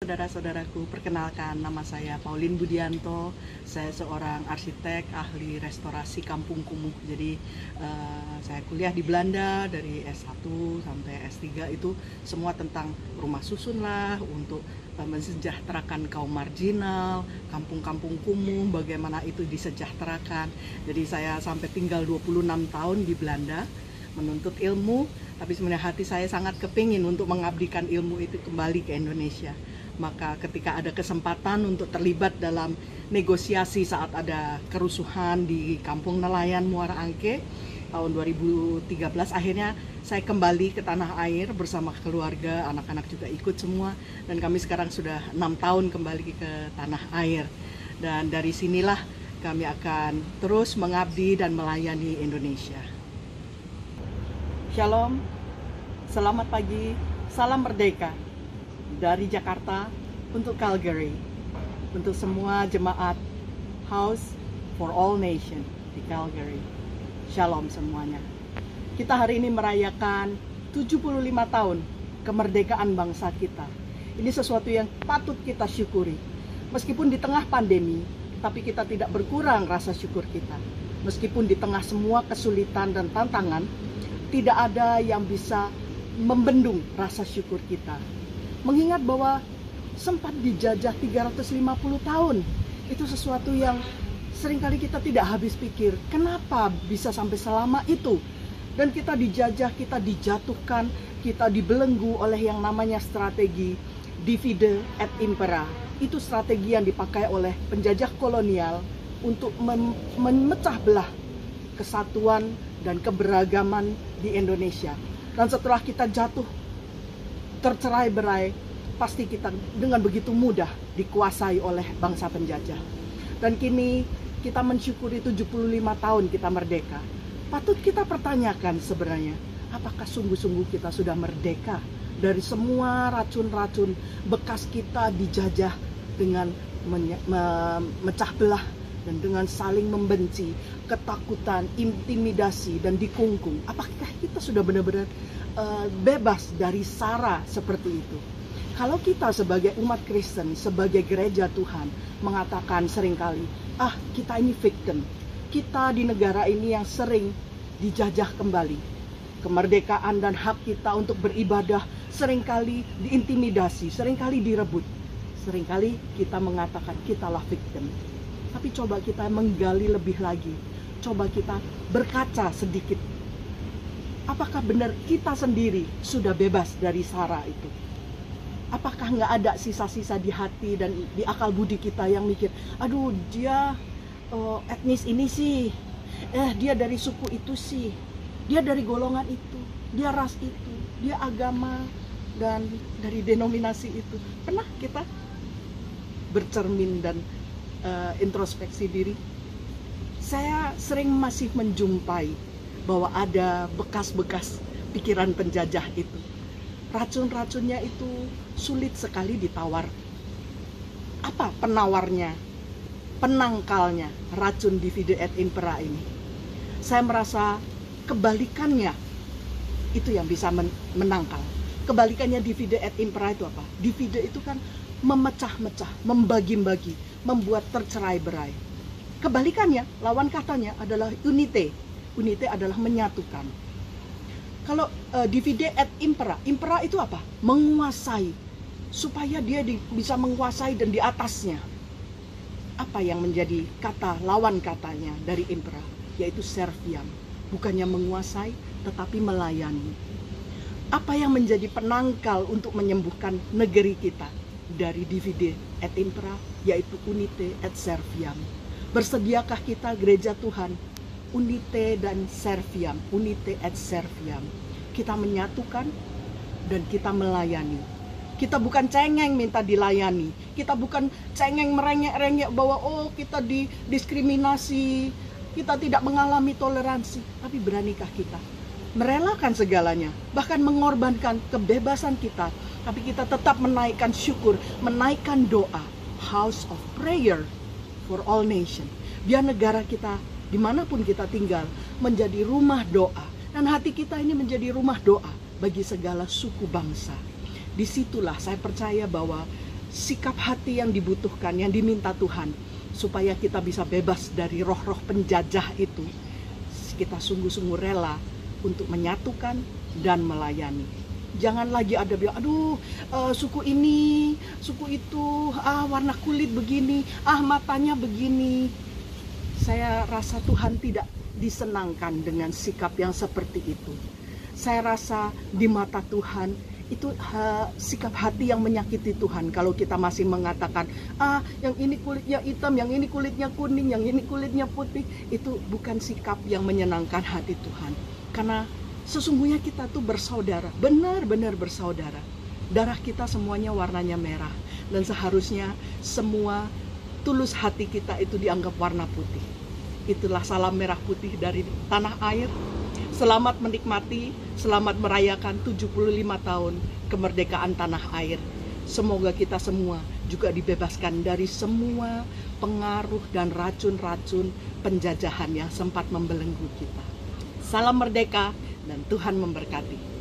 Saudara-saudaraku, perkenalkan, nama saya Pauline Budianto. Saya seorang arsitek ahli restorasi kampung kumuh. Jadi saya kuliah di Belanda dari S1 sampai S3, itu semua tentang rumah susun lah, untuk mensejahterakan kaum marginal, kampung-kampung kumuh, bagaimana itu disejahterakan. Jadi saya sampai tinggal 26 tahun di Belanda menuntut ilmu, tapi sebenarnya hati saya sangat kepingin untuk mengabdikan ilmu itu kembali ke Indonesia. Maka ketika ada kesempatan untuk terlibat dalam negosiasi saat ada kerusuhan di Kampung Nelayan Muara Angke tahun 2013, akhirnya saya kembali ke tanah air bersama keluarga, anak-anak juga ikut semua, dan kami sekarang sudah 6 tahun kembali ke tanah air. Dan dari sinilah kami akan terus mengabdi dan melayani Indonesia. Shalom, selamat pagi, salam merdeka dari Jakarta untuk Calgary, untuk semua jemaat House for All Nation di Calgary. Shalom semuanya. Kita hari ini merayakan 75 tahun kemerdekaan bangsa kita. Ini sesuatu yang patut kita syukuri. Meskipun di tengah pandemi, tapi kita tidak berkurang rasa syukur kita. Meskipun di tengah semua kesulitan dan tantangan, tidak ada yang bisa membendung rasa syukur kita. Mengingat bahwa sempat dijajah 350 tahun, itu sesuatu yang seringkali kita tidak habis pikir. Kenapa bisa sampai selama itu? Dan kita dijajah, kita dijatuhkan, kita dibelenggu oleh yang namanya strategi divide et impera. Itu strategi yang dipakai oleh penjajah kolonial untuk memecah belah kesatuan dan keberagaman di Indonesia. Dan setelah kita jatuh tercerai-berai, pasti kita dengan begitu mudah dikuasai oleh bangsa penjajah. Dan kini kita mensyukuri 75 tahun kita merdeka. Patut kita pertanyakan sebenarnya, apakah sungguh-sungguh kita sudah merdeka dari semua racun-racun bekas kita dijajah dengan memecah belah dan dengan saling membenci, ketakutan, intimidasi, dan dikungkung? Apakah kita sudah benar-benar bebas dari sara seperti itu? Kalau kita sebagai umat Kristen, sebagai gereja Tuhan, mengatakan seringkali, kita ini victim, kita di negara ini yang sering dijajah kembali. Kemerdekaan dan hak kita untuk beribadah seringkali diintimidasi, seringkali direbut. Seringkali kita mengatakan kitalah victim. Tapi coba kita menggali lebih lagi, coba kita berkaca sedikit. Apakah benar kita sendiri sudah bebas dari sara itu? Apakah nggak ada sisa-sisa di hati dan di akal budi kita yang mikir, aduh dia etnis ini sih, dia dari suku itu sih, dia dari golongan itu, dia ras itu, dia agama dan dari denominasi itu. Pernah kita bercermin dan introspeksi diri? Saya sering masih menjumpai bahwa ada bekas-bekas pikiran penjajah itu. Racun-racunnya itu sulit sekali ditawar. Apa penawarnya, penangkalnya racun divide et impera ini? Saya merasa kebalikannya itu yang bisa menangkal. Kebalikannya divide et impera itu apa? Divide itu kan memecah-mecah, membagi-bagi, membuat tercerai-berai. Kebalikannya, lawan katanya adalah unite. Unite adalah menyatukan. Kalau divide et impera, impera itu apa? Menguasai, supaya dia bisa menguasai dan di atasnya. Apa yang menjadi kata lawan katanya dari impera? Yaitu serviam, bukannya menguasai tetapi melayani. Apa yang menjadi penangkal untuk menyembuhkan negeri kita dari divide et impera? Yaitu unite et serviam. Bersediakah kita gereja Tuhan unite dan serviam, unite et serviam? Kita menyatukan dan kita melayani. Kita bukan cengeng minta dilayani. Kita bukan cengeng merengek-rengek bahwa kita didiskriminasi, kita tidak mengalami toleransi. Tapi beranikah kita merelakan segalanya, bahkan mengorbankan kebebasan kita, tapi kita tetap menaikkan syukur, menaikkan doa, house of prayer for all nation. Biar negara kita dimanapun kita tinggal menjadi rumah doa, dan hati kita ini menjadi rumah doa bagi segala suku bangsa. Disitulah saya percaya bahwa sikap hati yang dibutuhkan, yang diminta Tuhan, supaya kita bisa bebas dari roh-roh penjajah itu. Kita sungguh-sungguh rela untuk menyatukan dan melayani. Jangan lagi ada bilang, aduh suku ini, suku itu, warna kulit begini, matanya begini. Saya rasa Tuhan tidak disenangkan dengan sikap yang seperti itu. Saya rasa di mata Tuhan itu sikap hati yang menyakiti Tuhan. Kalau kita masih mengatakan, yang ini kulitnya hitam, yang ini kulitnya kuning, yang ini kulitnya putih, itu bukan sikap yang menyenangkan hati Tuhan. Karena sesungguhnya kita tuh bersaudara, benar-benar bersaudara. Darah kita semuanya warnanya merah, dan seharusnya semua tulus hati kita itu dianggap warna putih. Itulah salam merah putih dari tanah air. Selamat menikmati, selamat merayakan 75 tahun kemerdekaan tanah air. Semoga kita semua juga dibebaskan dari semua pengaruh dan racun-racun penjajahan yang sempat membelenggu kita. Salam merdeka dan Tuhan memberkati.